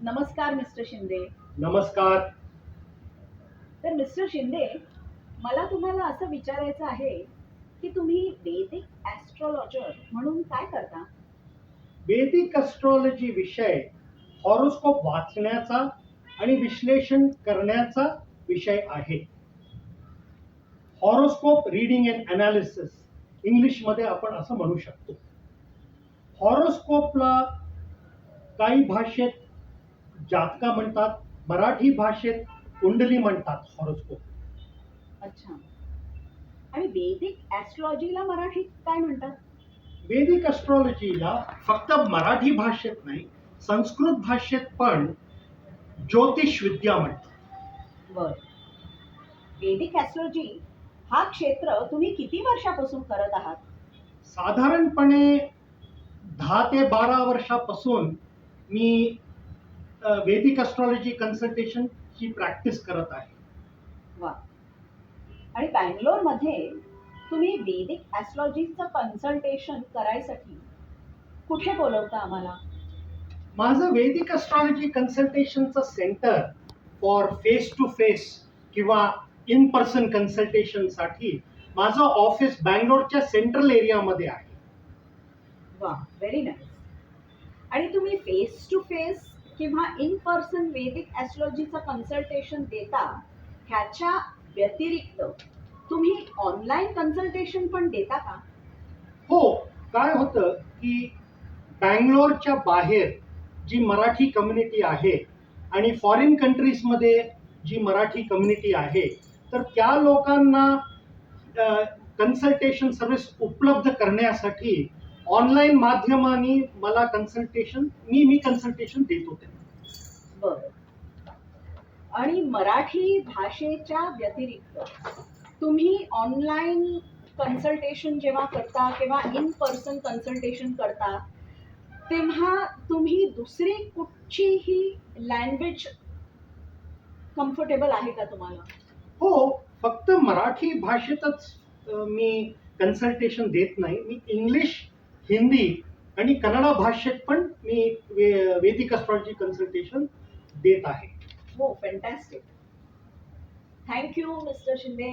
नमस्कार मिस्टर शिंदे. नमस्कार. तर मिस्टर शिंदे, मला तुम्हाला असं विचारायचं आहे की तुम्ही वैदिक ॲस्ट्रोलॉजर म्हणून काय करता? वैदिक ॲस्ट्रॉलॉजी विषय हॉरोस्कोप वाचण्याचा आणि विश्लेषण करण्याचा विषय आहे. हॉरोस्कोप रीडिंग अँड ॲनालिसिस इंग्लिशमध्ये आपण असं म्हणू शकतो. हॉरोस्कोपला काही भाषेत जातका म्हणतात, मराठी भाषेत कुंडली म्हणतात हॉरोस्कोप. अच्छा. आणि वैदिक ॲस्ट्रोलॉजीला मराठीत काय म्हणतात? वैदिक ॲस्ट्रॉलॉजीला फक्त मराठी भाषेत नाही, संस्कृत भाषेत पण ज्योतिष विद्या म्हणतात. बरं. वैदिक ॲस्ट्रोलॉजी हा क्षेत्र तुम्ही किती वर्षापासून करत आहात? साधारणपणे 10 ते 12 वर्षापासून मी वैदिक ॲस्ट्रॉलॉजी कन्सल्टेशनची प्रॅक्टिस करत आहे. वा. आणि बँगलोरमध्ये तुम्ही वैदिक ॲस्ट्रोलॉजीचं कन्सल्टेशन करायसाठी कुठे बोलवता आम्हाला? माझं वैदिक ॲस्ट्रॉलॉजी कन्सल्टेशनचं centre for face to face किंवा इन पर्सन कन्सल्टेशनसाठी माझं ऑफिस बँगलोरच्या सेंट्रल एरियामध्ये आहे. वा, व्हेरी नाईस. आणि तुम्ही फेस टू फेस किंवा इन पर्सन वैदिक ॲस्ट्रोलॉजीचं कन्सल्टेशन देता, ह्याच्या व्यतिरिक्त तुम्ही ऑनलाईन कन्सल्टेशन पण देता का? हो, काय होतं की बँगलोरच्या बाहेर जी मराठी कम्युनिटी आहे आणि फॉरेन कंट्रीजमध्ये जी मराठी कम्युनिटी आहे, तर त्या लोकांना कन्सल्टेशन सर्व्हिस उपलब्ध करण्यासाठी ऑनलाईन माध्यमाने मला मी कन्सल्टेशन देत होते. बरं. आणि मराठी भाषेच्या व्यतिरिक्त तुम्ही ऑनलाईन कन्सल्टेशन जेव्हा करता किंवा इन पर्सन कन्सल्टेशन करता, तेव्हा तुम्ही दुसरी कुठचीही लँग्वेज कम्फर्टेबल आहे का तुम्हाला? हो, फक्त मराठी भाषेतच मी कन्सल्टेशन देत नाही. मी इंग्लिश, हिंदी आणि कन्नडा भाषेत पण मी वैदिक ॲस्ट्रॉलॉजी कन्सल्टेशन देत आहे. हो, फॅन्टॅस्टिक. Thank you mister Shinde.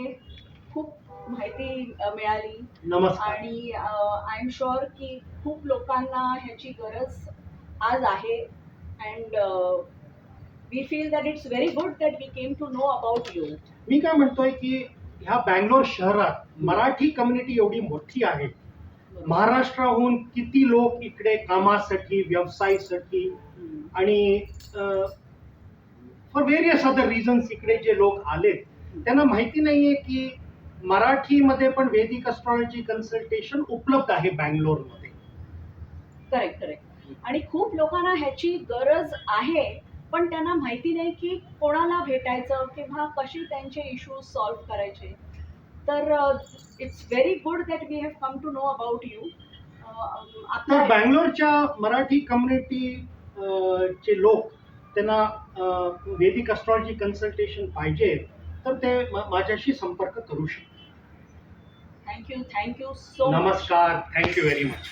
खूप माहिती मिळाली नमस्कार. आणि आय एम शुअर की खूप लोकांना ह्याची गरज आज आहे. And we feel that it's very good that we came to know about you. मी काय म्हणतोय की ह्या बँगलोर शहरात मराठी कम्युनिटी एवढी मोठी आहे. महाराष्ट्राहून किती लोक इकडे कामासाठी, व्यवसायासाठी आणि फॉर व्हेरियस अदर रिझन्स इकडे जे लोक आलेत, त्यांना माहिती नाहीये की मराठीमध्ये पण वैदिक ॲस्ट्रॉलॉजी कन्सल्टेशन उपलब्ध आहे बँगलोरमध्ये. Correct, correct. आणि खूप लोकांना ह्याची गरज आहे, पण त्यांना माहिती नाही की कोणाला भेटायचं किंवा कशी त्यांचे इश्यूज सॉल्व्ह करायचे. तर it's very good that we have come to know about you. तर बँगलोरच्या मराठी कम्युनिटी चे लोक त्यांना वैदिक ॲस्ट्रॉलॉजी कन्सल्टेशन पाहिजे तर ते माझ्याशी संपर्क करू शकतात. Thank you so much. नमस्कार. Thank you very much.